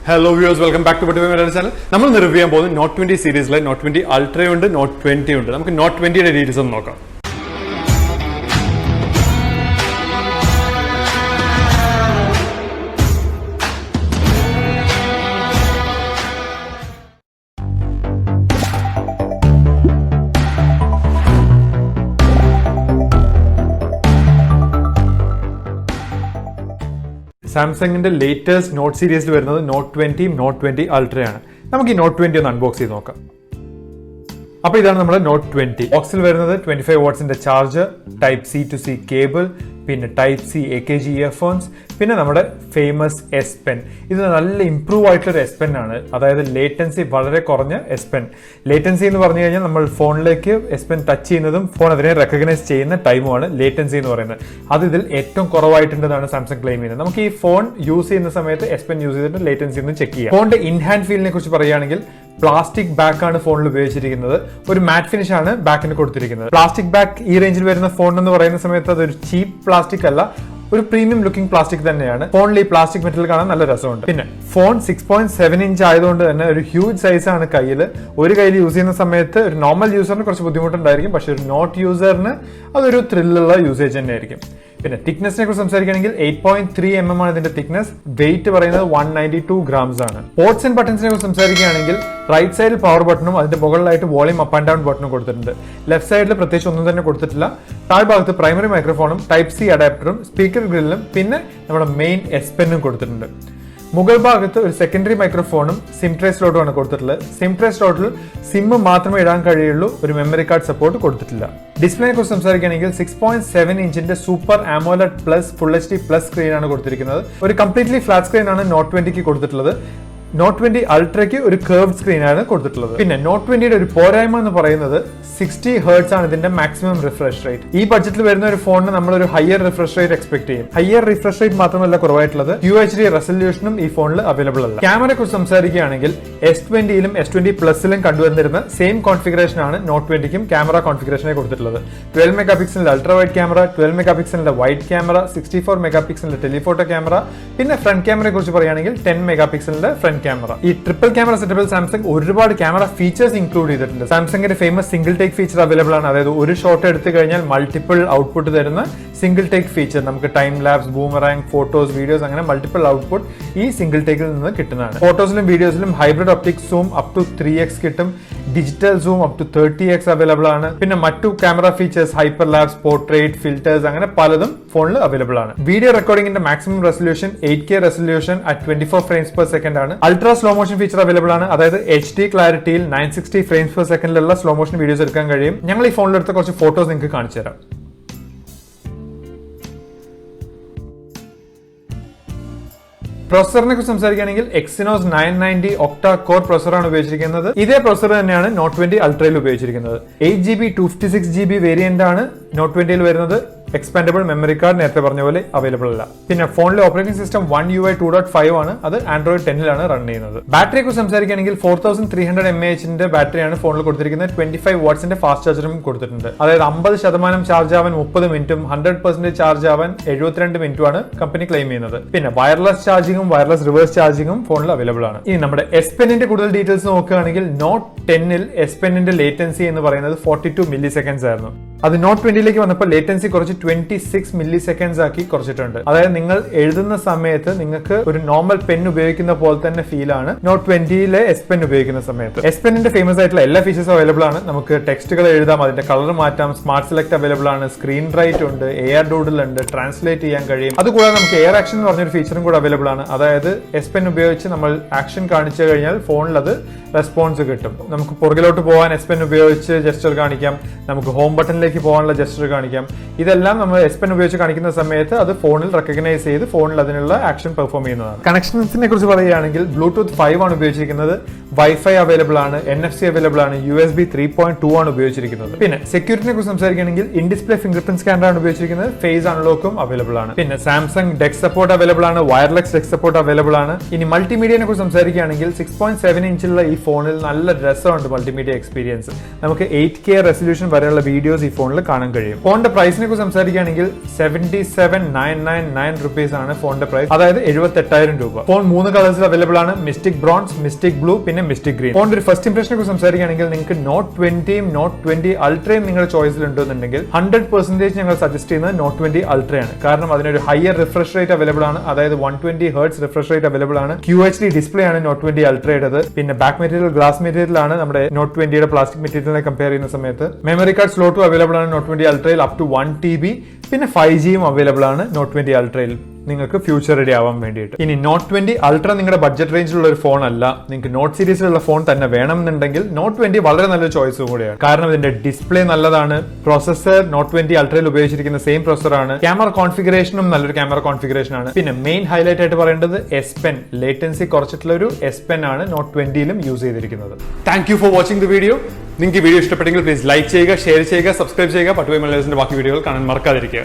Hello viewers, welcome back to Malayalees channel. നമ്മൾ review ചെയ്യാൻ പോകുന്നത് Note 20 സീരീസിലെ Note 20 Ultra ഉണ്ട്, Note 20 ഉണ്ട്. നമുക്ക് Note 20യുടെ ഡീറ്റെയിൽസ് ഒന്ന് നോക്കാം. സാംസങ്ങിന്റെ ലേറ്റസ്റ്റ് നോട്ട് സീരീസിൽ വരുന്നത് Note 20 Note 20 Ultra ആണ്. നമുക്ക് ഈ Note 20 ഒന്ന് അൺബോക്സ് ചെയ്ത് നോക്കാം. അപ്പോൾ ഇതാണ് നമ്മുടെ Note 20. ബോക്സിൽ വരുന്നത് 25 വാട്ട്സിന്റെ charger, type C to C cable, പിന്നെ ടൈപ്പ് സി AKG ഇയർഫോൺസ്, പിന്നെ നമ്മുടെ ഫേമസ് Spen. ഇത് നല്ല ഇംപ്രൂവ് ആയിട്ടുള്ള Spen ആണ്. അതായത് ലേറ്റൻസി വളരെ കുറഞ്ഞ Spen. ലേറ്റൻസി എന്ന് പറഞ്ഞു കഴിഞ്ഞാൽ നമ്മൾ ഫോണിലേക്ക് Spen ടച്ച് ചെയ്യുന്നതും ഫോൺ അതിനെ റെക്കഗ്നൈസ് ചെയ്യുന്ന ടൈമുമാണ് ലേറ്റൻസി എന്ന് പറയുന്നത്. അത് ഇതിൽ ഏറ്റവും കുറവായിട്ടുണ്ടെന്നാണ് സാംസങ് ക്ലെയിം ചെയ്യുന്നത്. നമുക്ക് ഈ ഫോൺ യൂസ് ചെയ്യുന്ന സമയത്ത് Spen യൂസ് ചെയ്തിട്ട് ലേറ്റൻസി ഒന്ന് ചെക്ക് ചെയ്യാം. ഫോണിന്റെ ഇൻ ഹാൻഡ് ഫീലിനെ കുറിച്ച് പറയുകയാണെങ്കിൽ പ്ലാസ്റ്റിക് ബാക്ക് ആണ് ഫോണിൽ ഉപയോഗിച്ചിരിക്കുന്നത്. ഒരു മാറ്റ് ഫിനിഷ് ആണ് ബാക്കിന് കൊടുത്തിരിക്കുന്നത്. പ്ലാസ്റ്റിക് ബാക്ക് ഈ റേഞ്ചിൽ വരുന്ന ഫോൺ എന്ന് പറയുന്ന സമയത്ത് അതൊരു ചീപ്പ് പ്ലാസ്റ്റിക് അല്ല, ഒരു പ്രീമിയം ലുക്കിംഗ് പ്ലാസ്റ്റിക് തന്നെയാണ്. ഫോണിൽ ഈ പ്ലാസ്റ്റിക് മെറ്റീരിയൽ കാണാൻ നല്ല രസമുണ്ട്. പിന്നെ ഫോൺ 6.7 ഇഞ്ച് ആയതുകൊണ്ട് തന്നെ ഒരു ഹ്യൂജ് സൈസ് ആണ് കയ്യിൽ. ഒരു കയ്യിൽ യൂസ് ചെയ്യുന്ന സമയത്ത് ഒരു നോർമൽ യൂസറിന് കുറച്ച് ബുദ്ധിമുട്ടുണ്ടായിരിക്കും, പക്ഷെ ഒരു നോട്ട് യൂസറിന് അതൊരു ത്രില്ലുള്ള യൂസേജ് തന്നെ ആയിരിക്കും. പിന്നെ തിക്നെസിനെ കുറിച്ച് സംസാരിക്കുകയാണെങ്കിൽ 8.3 mm ആണ് ഇതിന്റെ തിക്നെസ്. വെയിറ്റ് പറയുന്നത് 192 grams ആണ്. പോർട്സ് ആൻഡ് ബട്ടൺസിനെ കുറിച്ച് സംസാരിക്കുകയാണെങ്കിൽ റൈറ്റ് സൈഡിൽ പവർ ബട്ടണും അതിന്റെ മുകളിലായിട്ട് വോളിയം അപ്പ് ആൻഡ് ഡൗൺ ബട്ടണും കൊടുത്തിട്ടുണ്ട്. ലെഫ്റ്റ് സൈഡിൽ പ്രത്യേകിച്ച് ഒന്നും തന്നെ കൊടുത്തിട്ടില്ല. താഴ്ഭാഗത്ത് പ്രൈമറി മൈക്രോഫോണും ടൈപ്പ് സി അഡാപ്റ്ററും സ്പീക്കർ ഗ്രില്ലും പിന്നെ നമ്മുടെ മെയിൻ Spen കൊടുത്തിട്ടുണ്ട്. മുകൾ ഭാഗത്ത് ഒരു സെക്കൻഡറി മൈക്രോഫോണും സിം ട്രേ സ്ലോട്ടുമാണ് കൊടുത്തിട്ടുള്ളത്. സിം ട്രേ സ്ലോട്ടിൽ സിം മാത്രമേ ഇടാൻ കഴിയുള്ളൂ, ഒരു മെമ്മറി കാർഡ് സപ്പോർട്ട് കൊടുത്തിട്ടില്ല. ഡിസ്പ്ലേനെ കുറിച്ച് സംസാരിക്കുകയാണെങ്കിൽ 6.7 ഇഞ്ചിന്റെ super AMOLED plus full HD plus screen ആണ് കൊടുത്തിരിക്കുന്നത്. ഒരു കംപ്ലീറ്റ്ലി ഫ്ലാറ്റ് സ്ക്രീൻ ആണ് Note 20ക്ക് കൊടുത്തിട്ടുള്ളത്. Note 20 Ultra'ക്ക് ഒരു കർവ്ഡ് സ്ക്രീൻ ആണ് കൊടുത്തിട്ടുള്ളത്. പിന്നെ Note 20യുടെ ഒരു പോരായ്മ എന്ന് പറയുന്നത് 60 Hz ആണ് ഇതിന്റെ മാക്സിമം റിഫ്രഷ് റേറ്റ്. ഈ ബഡ്ജറ്റിൽ വരുന്ന ഒരു ഫോണിന് നമ്മൾ ഒരു ഹയർ റിഫ്രഷ് റേറ്റ് എക്സ്പെക്ട് ചെയ്യും. ഹയർ റിഫ്രഷ് റേറ്റ് മാത്രമല്ല കുറവായിട്ടുള്ളത്, UHD റെസൊല്യൂഷനും ഈ ഫോണിൽ അവൈലബിൾ അല്ല. ക്യാമറയെ കുറിച്ച് സംസാരിക്കുകയാണെങ്കിൽ S20യിലും S20 പ്ലസിലും കണ്ടുവന്നിരുന്ന സെയിം കോൺഫിഗറേഷൻ ആണ് Note 20ക്കും ക്യാമറ കോൺഫിഗറേഷനെ കൊടുത്തിട്ടുള്ളത്. 12 മെഗാ പിക്സലിന്റെ അൾട്രാ വൈഡ് ക്യാമറ, 12 മെഗാ പിക്സലിന്റെ വൈഡ് ക്യാമറ, 64 മെഗാ പിക്സലിന്റെ ടെലിഫോട്ടോ ക്യാമറ, പിന്നെ ഫ്രണ്ട് ക്യാമറയെ കുറിച്ച് പറയുകയാണെങ്കിൽ 10 മെഗാ പിക്സലിന്റെ ഫ്രണ്ട് ക്യാമറ. ഈ ട്രിപ്പിൾ ക്യാമറ സെറ്റപ്പിൽ സാംസങ് ഒരുപാട് ക്യാമറ ഫീച്ചേഴ്സ് ഇൻക്ലൂഡ് ചെയ്തിട്ടുണ്ട്. സാംസങ്ങിന്റെ famous single take feature available ആണ്. അതായത് ഒരു ഷോട്ട് എടുത്തു കഴിഞ്ഞാൽ മൾട്ടിപ്പിൾ ഔട്ട്പുട്ട് തരുന്ന സിംഗിൾ ടേക്ക് ഫീച്ചർ. നമുക്ക് time lapse, boomerang, photos, videos അങ്ങനെ മൾട്ടിപ്പിൾ ഔട്ട്പുട്ട് ഈ സിംഗിൾ ടേക്കിൽ നിന്ന് കിട്ടുന്നതാണ്. ഫോട്ടോസിലും വീഡിയോസിലും hybrid optic zoom up to 3x കിട്ടും. Digital zoom up to 30x available ആണ്. പിന്നെ മറ്റു camera features hyper lapse, portrait, filters അങ്ങനെ പലതും ഫോണിൽ അവൈലബിൾ ആണ്. വീഡിയോ റെക്കോർഡിംഗിന്റെ maximum resolution 8K resolution at 24 frames per second ആണ്. Ultra slow motion feature available ആണ്. അതായത് HD ക്ലാരിറ്റിയിൽ 960 frames per second slow motion videos എടുക്കാൻ കഴിയും. ഞങ്ങൾ ഈ ഫോണിൽ എടുത്ത കുറച്ച് ഫോട്ടോസ് നിങ്ങൾക്ക് കാണിച്ചു തരാം. പ്രൊസസറിനെ കുറിച്ച് സംസാരിക്കുകയാണെങ്കിൽ Exynos 990 ഒക്ടാ കോർ പ്രൊസറാണ് ഉപയോഗിച്ചിരിക്കുന്നത്. ഇതേ പ്രൊസസർ തന്നെയാണ് Note 20 Ultra'യിൽ ഉപയോഗിച്ചിരിക്കുന്നത്. 8GB 256GB വേരിയന്റ് ആണ് Note 20യിൽ വരുന്നത്. എക്സ്പാൻഡബിൾ മെമ്മറി കാർഡ് നേരത്തെ പറഞ്ഞ പോലെ അവൈലബിൾ അല്ല. പിന്നെ ഫോണിലെ ഓപ്പറേറ്റിംഗ് സിസ്റ്റം One UI 2.5 ആണ്. അത് Android 10ലാണ് റൺ ചെയ്യുന്നത്. ബാറ്ററിയെ കുറിച്ച് സംസാരിക്കുകയാണെങ്കിൽ 4300 mAhന്റെ ബാറ്ററിയാണ് ഫോണിൽ കൊടുത്തിരിക്കുന്നത്. 25 വാട്ട്സിന്റെ ഫാസ്റ്റ് ചാർജറും കൊടുത്തിട്ടുണ്ട്. അതായത് 50% ചാർജ് ആവാൻ 30 മിനിറ്റും 100% ചാർജ് ആവാൻ 72 മിനിറ്റുമാണ് കമ്പനി ക്ലെയിം ചെയ്യുന്നത്. പിന്നെ വയർലെസ് ചാർജിങ്ങും വയർലെസ് റിവേഴ്സ് ചാർജിങ്ങും ഫോണിൽ അവൈലബിൾ ആണ്. ഇനി നമ്മുടെ Spenന്റെ കൂടുതൽ ഡീറ്റെയിൽസ് നോക്കുകയാണെങ്കിൽ Note 10ൽ Spenന്റെ ലേറ്റൻസി എന്ന് പറയുന്നത് 42 milliseconds ആയിരുന്നു. അത് Note 20ലേക്ക് വന്നപ്പോൾ ലേറ്റൻസി കുറച്ച് 26 milliseconds ആക്കി കുറച്ചിട്ടുണ്ട്. അതായത് നിങ്ങൾ എഴുതുന്ന സമയത്ത് നിങ്ങൾക്ക് ഒരു നോർമൽ പെൻ ഉപയോഗിക്കുന്ന പോലെ തന്നെ ഫീൽ ആണ് Note 20ലെ Spen ഉപയോഗിക്കുന്ന സമയത്ത്. Spenന്റെ ഫേമസ് ആയിട്ടുള്ള എല്ലാ ഫീച്ചേഴ്സും അവൈലബിൾ ആണ്. നമുക്ക് ടെക്സ്റ്റുകൾ എഴുതാം, അതിന്റെ കളർ മാറ്റാം, സ്മാർട്ട് സെലക്ട് അവൈലബിൾ ആണ്, സ്ക്രീൻ റൈറ്റ് ഉണ്ട്, AR ഡൂഡിൽ ഉണ്ട്, ട്രാൻസ്ലേറ്റ് ചെയ്യാൻ കഴിയും. അതുകൂടാതെ നമുക്ക് എയർ ആക്ഷൻ എന്ന് പറഞ്ഞൊരു ഫീച്ചറും കൂടെ അവൈലബിൾ ആണ്. അതായത് Spen ഉപയോഗിച്ച് നമ്മൾ ആക്ഷൻ കാണിച്ചു കഴിഞ്ഞാൽ ഫോണിൽ അത് റെസ്പോൺസ് കിട്ടും. നമുക്ക് പുറകിലോട്ട് പോകാൻ Spen ഉപയോഗിച്ച് ജസ്റ്റർ കാണിക്കാം, നമുക്ക് ഹോം ബട്ടണിലേക്ക് പോകാനുള്ള ജസ്റ്റർ കാണിക്കാം. ഇതെല്ലാം നമ്മൾ Spen ഉപയോഗിച്ച് കാണിക്കുന്ന സമയത്ത് അത് ഫോണിൽ റെക്കഗ്നൈസ് ചെയ്ത് ഫോണിൽ അതിനുള്ള ആക്ഷൻ പെർഫോം ചെയ്യുന്നതാണ്. കണക്ഷൻസിനെ കുറിച്ച് പറയുകയാണെങ്കിൽ ബ്ലൂടൂത്ത് 5 ആണ് ഉപയോഗിച്ചിരിക്കുന്നത്. വൈഫൈ അവൈലബിൾ ആണ്, NFC അവൈലബിൾ ആണ്, USB 3.2 ആണ് ഉപയോഗിച്ചിരിക്കുന്നത്. പിന്നെ സെക്യൂരിറ്റിനെ കുറിച്ച് സംസാരിക്കുകയാണെങ്കിൽ in display finger print scanner ആണ് ഉപയോഗിച്ചിരിക്കുന്നത്. ഫേസ് അൺലോക്കും അവൈലബിൾ ആണ്. പിന്നെ സാംസങ് ഡെക്സ് സപ്പോർട്ട് അവൈലബിൾ ആണ്, വയർലെസ് ഡെക്സ് സപ്പോർട്ട് അവൈലബിൾ ആണ്. ഇനി മൾട്ടിമീഡിയനെ കുറിച്ച് സംസാരിക്കുകയാണെങ്കിൽ 6.7 ഇഞ്ചുള്ള ഈ ഫോണിൽ നല്ല രസമുണ്ട് മൾട്ടിമീഡിയ എക്സ്പീരിയൻസ്. നമുക്ക് 8K റെസൊല്യൂഷൻ വരെയുള്ള വീഡിയോസ് ഈ ഫോണിൽ കാണാൻ കഴിയും. ഫോണിന്റെ പ്രൈസിനെ കുറിച്ച് സംസാരിക്കുകയാണെങ്കിൽ 77,999 റുപ്പീസ് ആണ് ഫോണിന്റെ പ്രൈസ്, അതായത് 78,000 രൂപ. ഫോൺ 3 കളേഴ്സിൽ അവൈലബിൾ ആണ്, മിസ്റ്റിക് ബ്രോൺസ്, മിസ്റ്റിക് ബ്ലൂ, പിന്നെ മിസ്റ്റിക് ഗ്രീൻ. ഫോണിന്റെ ഒരു ഫസ്റ്റ് ഇംപ്രഷനെ കുറിച്ച് സംസാരിക്കുകയാണെങ്കിൽ നിങ്ങൾക്ക് Note 20യും Note 20 Ultra'യും നിങ്ങളുടെ ചോയ്സിൽ ഉണ്ടെന്നുണ്ടെങ്കിൽ 100% ഞങ്ങൾ സജസ്റ്റ് ചെയ്യുന്നത് Note 20 Ultra ആണ്. കാരണം അതിനൊരു ഹയർ റിഫ്രഷ് റേറ്റ് അവൈലബിൾ ആണ്, അതായത് 120 Hz റിഫ്രഷ് റേറ്റ് അവൈലബിൾ ആണ്. QHD ഡിസ്പ്ലേ ആണ് Note 20 Ultra'യുടേത്. പിന്നെ ബാക്ക് മെറ്റീരിയൽ ഗ്ലാസ് മെറ്റീരിയൽ ആണ് നമ്മുടെ Note 20യുടെ പ്ലാസ്റ്റിക് മെറ്റീരിയലിനെ കമ്പയർ ചെയ്യുന്ന സമയത്ത്. മെമ്മറി കാർഡ് സ്ലോട്ടും അവൈലബിൾ ആണ് Note 20 Ultra'യിൽ അപ് ടു 1 TB. പിന്നെ 5Gയും അവൈലബിൾ ആണ് Note 20 Ultra'യിൽ നിങ്ങൾക്ക് ഫ്യൂച്ചർ റെഡി ആവാൻ വേണ്ടിയിട്ട്. ഇനി Note 20 Ultra നിങ്ങളുടെ ബഡ്ജറ്റ് റേഞ്ചിലുള്ള ഒരു ഫോൺ അല്ല, നിങ്ങൾക്ക് നോട്ട് സീരീസിലുള്ള ഫോൺ തന്നെ വേണമെന്നുണ്ടെങ്കിൽ Note 20 വളരെ നല്ലൊരു ചോയ്സ് കൂടിയാണ്. കാരണം ഇതിന്റെ ഡിസ്പ്ലേ നല്ലതാണ്, പ്രോസസർ Note 20 Ultra'യിൽ ഉപയോഗിച്ചിരിക്കുന്ന സെയിം പ്രോസസർ ആണ്, ക്യാമറ കോൺഫിഗറേഷനും നല്ലൊരു ക്യാമറ കോൺഫിഗറേഷൻ ആണ്. പിന്നെ മെയിൻ ഹൈലൈറ്റ് ആയിട്ട് പറയേണ്ടത് Spen, ലേറ്റൻസി കുറച്ചിട്ടുള്ള ഒരു Spen ആണ് Note 20യിലും യൂസ് ചെയ്തിരിക്കുന്നത്. Thank you for watching the video. നിങ്ങൾക്ക് ഈ വീഡിയോ ഇഷ്ടപ്പെട്ടെങ്കിൽ പ്ലീസ് ലൈക്ക് ചെയ്യുക, ഷെയർ ചെയ്യുക, സബ്സ്ക്രൈബ് ചെയ്യുക. പട്ടുവൈ മലയാളീസിന്റെ ബാക്കി വീഡിയോകൾ കാണാൻ മറക്കാതിരിക്കുക.